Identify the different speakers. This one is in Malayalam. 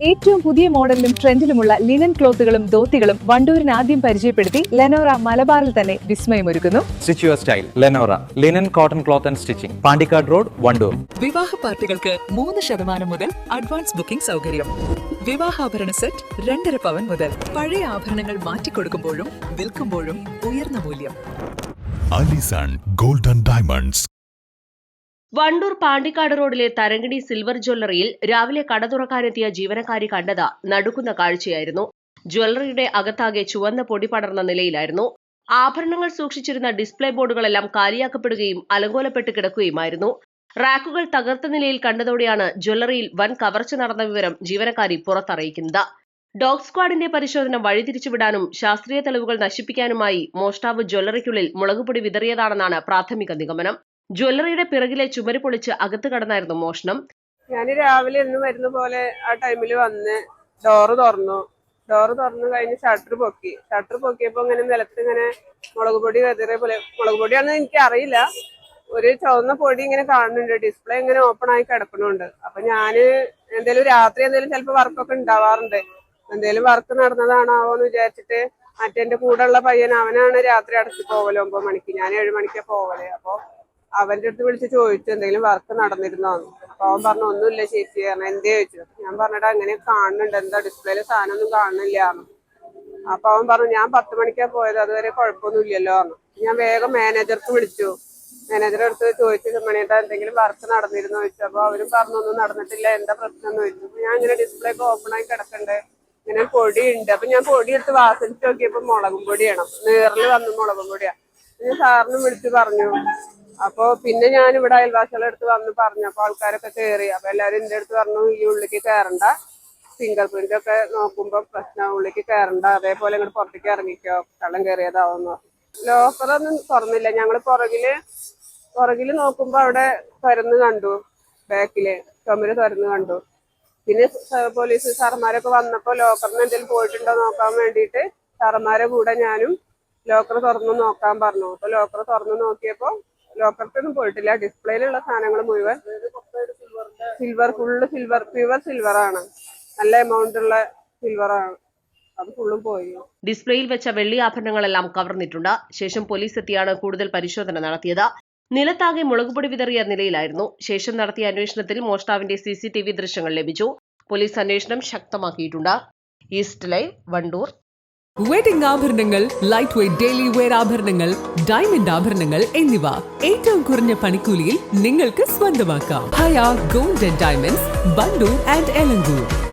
Speaker 1: ഏറ്റവും പുതിയ മോഡലിലും ട്രെൻഡിലുമുള്ള ലിനൻ ക്ലോത്തുകളും ധോത്തികളും വണ്ടൂരിന് ആദ്യം പരിചയപ്പെടുത്തി ലെനോറ മലബാറിൽ തന്നെ വിസ്മയമൊരുക്കുന്നു.
Speaker 2: Stitch your style Lenora linen cotton cloth and stitching, Pandikkad road, Wandoor.
Speaker 3: വിവാഹ പാർട്ടികൾക്ക് 3% മുതൽ അഡ്വാൻസ് ബുക്കിംഗ് സൗകര്യം. വിവാഹാഭരണ സെറ്റ് 2.5 പവൻ മുതൽ. പഴയ ആഭരണങ്ങൾ മാറ്റിക്കൊടുക്കുമ്പോഴും വിൽക്കുമ്പോഴും ഉയർന്ന മൂല്യം.
Speaker 4: Allison golden diamonds.
Speaker 5: Wandoor Pandikkad റോഡിലെ തരങ്കിണി സിൽവർ ജ്വല്ലറിയിൽ രാവിലെ കട തുറക്കാനെത്തിയ ജീവനക്കാരി കണ്ടത് നടുക്കുന്ന കാഴ്ചയായിരുന്നു. ജ്വല്ലറിയുടെ അകത്താകെ ചുവന്ന പൊടി പടർന്ന നിലയിലായിരുന്നു. ആഭരണങ്ങൾ സൂക്ഷിച്ചിരുന്ന ഡിസ്പ്ലേ ബോർഡുകളെല്ലാം കാലിയാക്കപ്പെടുകയും അലങ്കോലപ്പെട്ട് കിടക്കുകയുമായിരുന്നു. റാക്കുകൾ തകർത്ത നിലയിൽ കണ്ടതോടെയാണ് ജ്വല്ലറിയിൽ വൻ കവർച്ച നടന്ന വിവരം ജീവനക്കാരി പുറത്തറിയിക്കുന്നത്. ഡോഗ് സ്ക്വാഡിന്റെ പരിശോധന വഴിതിരിച്ചുവിടാനും ശാസ്ത്രീയ തെളിവുകൾ നശിപ്പിക്കാനുമായി മോഷ്ടാവ് ജ്വല്ലറിക്കുള്ളിൽ മുളകുപൊടി വിതറിയതാണെന്നാണ് പ്രാഥമിക നിഗമനം. ജ്വല്ലറിയുടെ പിറകിലെ ചുമര് പൊളിച്ച് അകത്ത് കടന്നായിരുന്നു മോഷണം.
Speaker 6: ഞാൻ രാവിലെ എന്ന് വരുന്ന പോലെ ആ ടൈമിൽ വന്ന് ഡോറ് തുറന്നു കഴിഞ്ഞ് ഷട്ടർ പൊക്കിയപ്പോ ഇങ്ങനെ നിലത്ത് ഇങ്ങനെ മുളക് പൊടി വെതറിയ പോലെ, മുളക് പൊടിയാണെന്ന് എനിക്ക് അറിയില്ല, ഒരു ചുവന്ന പൊടി ഇങ്ങനെ കാണുന്നുണ്ട്. ഡിസ്പ്ലേ ഇങ്ങനെ ഓപ്പൺ ആയി കിടക്കുന്നുണ്ട്. അപ്പൊ ഞാന് രാത്രി ചിലപ്പോ വർക്കൊക്കെ ഉണ്ടാവാറുണ്ട്, എന്തേലും വർക്ക് നടന്നതാണാവോന്ന് വിചാരിച്ചിട്ട് മറ്റെന്റെ കൂടെ ഉള്ള പയ്യൻ, അവനാണ് രാത്രി അടച്ചു പോവല് 9 മണിക്ക്, ഞാൻ 7 മണിക്കാ പോവല്. അപ്പൊ അവന്റെ അടുത്ത് വിളിച്ച് ചോദിച്ചു എന്തെങ്കിലും വർക്ക് നടന്നിരുന്നോന്ന്. അപ്പൊ അവൻ പറഞ്ഞു ഒന്നുമില്ല ചേച്ചി, കാരണം എന്തേ ചോദിച്ചു. ഞാൻ പറഞ്ഞിട്ട് അങ്ങനെ കാണുന്നുണ്ട്, എന്താ ഡിസ്പ്ലേയില് സാധനം ഒന്നും കാണുന്നില്ലാന്ന്. അപ്പൊ അവൻ പറഞ്ഞു ഞാൻ 10 മണിക്കാ പോയത്, അതുവരെ കുഴപ്പമൊന്നും ഇല്ലല്ലോ എന്ന്. ഞാൻ വേഗം മാനേജർക്ക് വിളിച്ചു. മാനേജറെ അടുത്ത് ചോദിച്ചു മണിയേട്ടാ എന്തെങ്കിലും വർക്ക് നടന്നിരുന്നു ചോദിച്ചു. അപ്പൊ അവരും പറഞ്ഞു ഒന്നും നടന്നിട്ടില്ല, എന്താ പ്രശ്നം എന്ന് ചോദിച്ചു. ഞാൻ ഇങ്ങനെ ഡിസ്പ്ലേ ഒക്കെ ഓപ്പൺ ആയി കിടക്കണ്ടേ, ഇങ്ങനെ പൊടിയുണ്ട്. അപ്പൊ ഞാൻ പൊടി എടുത്ത് വാസലിച്ച് നോക്കിയപ്പോ മുളകും പൊടിയാണ്, നീറില് വന്നു മുളകും പൊടിയാ. ഞാൻ സാറിന് വിളിച്ചു പറഞ്ഞു. അപ്പൊ പിന്നെ ഞാൻ ഇവിടെ അയൽവാസികളുടെ അടുത്ത് വന്ന് പറഞ്ഞു. അപ്പൊ ആൾക്കാരൊക്കെ കയറി. അപ്പൊ എല്ലാരും എന്റെ അടുത്ത് പറഞ്ഞു ഈ ഉള്ളിക്ക് കയറണ്ട, ഫിംഗർ പ്രിന്റ് ഒക്കെ നോക്കുമ്പോ പ്രശ്നം, ഉള്ളിക്ക് കയറണ്ട, അതേപോലെ ഇങ്ങോട്ട് പുറത്തേക്ക് ഇറങ്ങിക്കോ, കള്ളം കയറിയതാവുന്നു. ലോക്കറൊന്നും തുറന്നില്ല. ഞങ്ങള് പുറകില് നോക്കുമ്പോ അവിടെ തുറന്ന് കണ്ടു, ബാക്കില് ചുമര് തുറന്ന് കണ്ടു. പിന്നെ പോലീസ് സാറന്മാരൊക്കെ വന്നപ്പോ ലോക്കറിന് എന്തെങ്കിലും പോയിട്ടുണ്ടോ നോക്കാൻ വേണ്ടിയിട്ട് സാറന്മാരെ കൂടെ ഞാനും ലോക്കർ തുറന്നു നോക്കാൻ പറഞ്ഞു. അപ്പൊ ലോക്കർ തുറന്നു നോക്കിയപ്പോ ലോക്കറിക്കൊന്നും പോയിട്ടില്ല. ഡിസ്പ്ലേയിലുള്ള സാധനങ്ങൾ മുഴുവൻ ഫുള്ള് പ്യുവർ സിൽവർ ആണ്, നല്ല എമൗണ്ട് ഉള്ള സിൽവർ ആണ്, അത് ഫുള്ളും പോയി.
Speaker 5: ഡിസ്പ്ലേയിൽ വെച്ച വെള്ളി ആഭരണങ്ങളെല്ലാം കവർന്നിട്ടുണ്ട്. ശേഷം പോലീസ് എത്തിയാണ് കൂടുതൽ പരിശോധന നടത്തിയത്. നിലത്താകെ മുളകുപൊടി വിതറിയ നിലയിലായിരുന്നു. ശേഷം നടത്തിയ അന്വേഷണത്തിൽ മോഷ്ടാവിന്റെ CCTV ദൃശ്യങ്ങൾ ലഭിച്ചു. പോലീസ് അന്വേഷണം ശക്തമാക്കിയിട്ടുണ്ട്. East live, Wandoor.
Speaker 3: വെഡിംഗ് ആഭരണങ്ങൾ, ലൈറ്റ് വെയ്റ്റ് ഡെയിലി വെയർ ആഭരണങ്ങൾ, ഡയമണ്ട് ആഭരണങ്ങൾ എന്നിവ ഏറ്റവും കുറഞ്ഞ പണിക്കൂലിയിൽ നിങ്ങൾക്ക് സ്വന്തമാക്കാം. Haya gold and diamonds, Wandoor and Elankur.